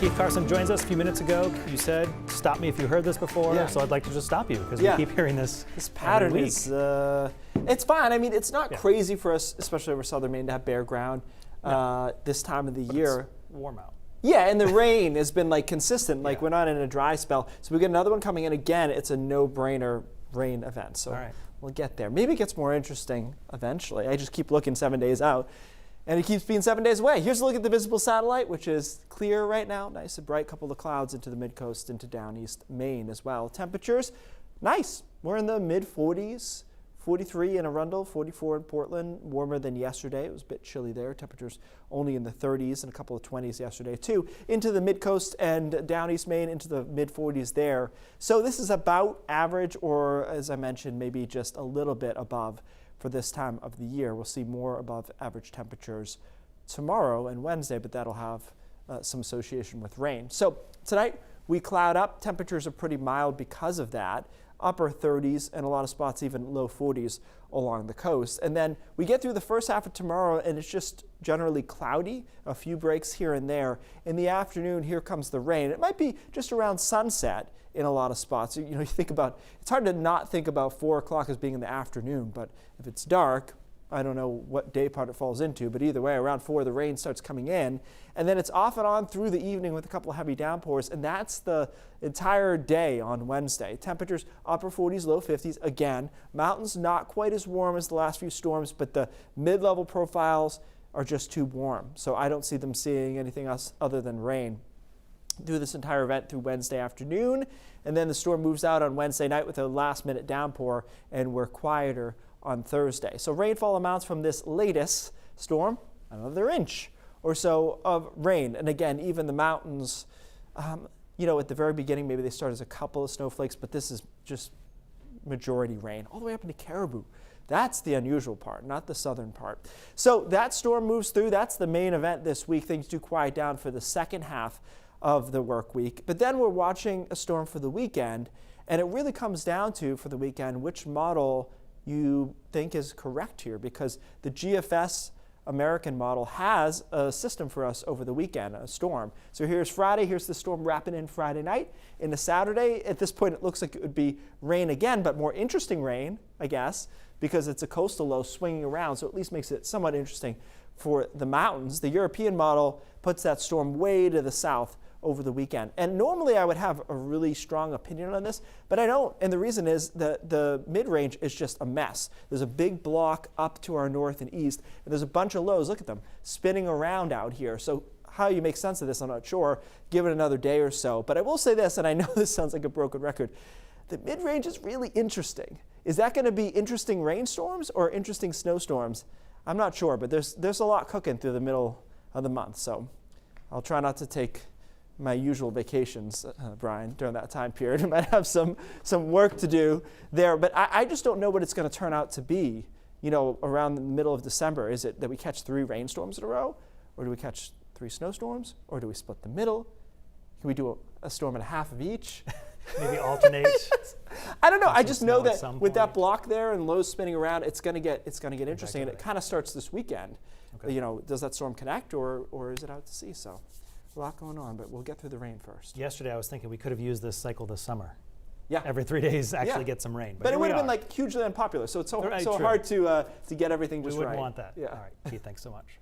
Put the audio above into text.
Keith Carson joins us a few minutes ago. You said, stop me if you heard this before, so I'd like to just stop you because we keep hearing this. This pattern is, it's fine. I mean, it's not crazy for us, especially over southern Maine, to have bare ground this time of the year. It's warm out. Yeah, and the rain has been like consistent. Like we're not in a dry spell. So we get another one coming in again. It's a no-brainer rain event. So we'll get there. Maybe it gets more interesting eventually. I just keep looking 7 days out. And it keeps being 7 days away. Here's a look at the visible satellite, which is clear right now. Nice and bright, couple of clouds into the mid-coast, into down east Maine as well. Temperatures, nice. We're in the mid-40s, 43 in Arundel, 44 in Portland. Warmer than yesterday. It was a bit chilly there. Temperatures only in the 30s and a couple of 20s yesterday too. Into the mid-coast and down east Maine, into the mid-40s there. So this is about average, or as I mentioned, maybe just a little bit above for this time of the year. We'll see more above average temperatures tomorrow and Wednesday, but that'll have some association with rain. So tonight we cloud up. Temperatures are pretty mild because of that. Upper 30s and a lot of spots even low 40s along the coast. And then we get through the first half of tomorrow and it's just generally cloudy, a few breaks here and there. In the afternoon, here comes the rain. It might be just around sunset in a lot of spots. You know, you think about, it's hard to not think about 4 o'clock as being in the afternoon, but if it's dark, I don't know what day part it falls into, but either way, around 4, the rain starts coming in, and then it's off and on through the evening with a couple of heavy downpours, and that's the entire day on Wednesday. Temperatures upper 40s, low 50s. Again, mountains not quite as warm as the last few storms, but the mid-level profiles are just too warm, so I don't see them seeing anything else other than rain through this entire event through Wednesday afternoon, and then the storm moves out on Wednesday night with a last-minute downpour, and we're quieter on Thursday. So rainfall amounts from this latest storm, another inch or so of rain. And again, even the mountains, you know, at the very beginning, maybe they start as a couple of snowflakes, but this is just majority rain all the way up into Caribou. That's the unusual part, not the southern part. So that storm moves through. That's the main event this week. Things do quiet down for the second half of the work week. But then we're watching a storm for the weekend, and it really comes down to, for the weekend, which model you think is correct here, because the GFS American model has a system for us over the weekend, a storm. So here's Friday, here's the storm wrapping in Friday night. Into Saturday, at this point it looks like it would be rain again, but more interesting rain, I guess, because it's a coastal low swinging around, so at least makes it somewhat interesting for the mountains. The European model puts that storm way to the south over the weekend. And normally I would have a really strong opinion on this, but I don't. And the reason is that the mid-range is just a mess. There's a big block up to our north and east, and there's a bunch of lows, look at them, spinning around out here. So how you make sense of this, I'm not sure. Give it another day or so. But I will say this, and I know this sounds like a broken record, the mid-range is really interesting. Is that going to be interesting rainstorms or interesting snowstorms? I'm not sure, but there's a lot cooking through the middle of the month. So I'll try not to take my usual vacations, Brian, during that time period. I might have some work to do there, but I just don't know what it's going to turn out to be, you know, around the middle of December. Is it that we catch 3 rainstorms in a row, or do we catch 3 snowstorms, or do we split the middle? Can we do a storm and a half of each? Maybe alternate. I don't know. I just know that with that block there and lows spinning around, it's going to get interesting, and it kind of starts this weekend. Okay. You know, does that storm connect, or is it out to sea? So a lot going on, but we'll get through the rain first. Yesterday I was thinking we could have used this cycle this summer. Yeah. Every 3 days actually get some rain. But it would have been like hugely unpopular, so it's so hard to get everything just right. We wouldn't want that. Yeah. All right, Keith, thanks so much.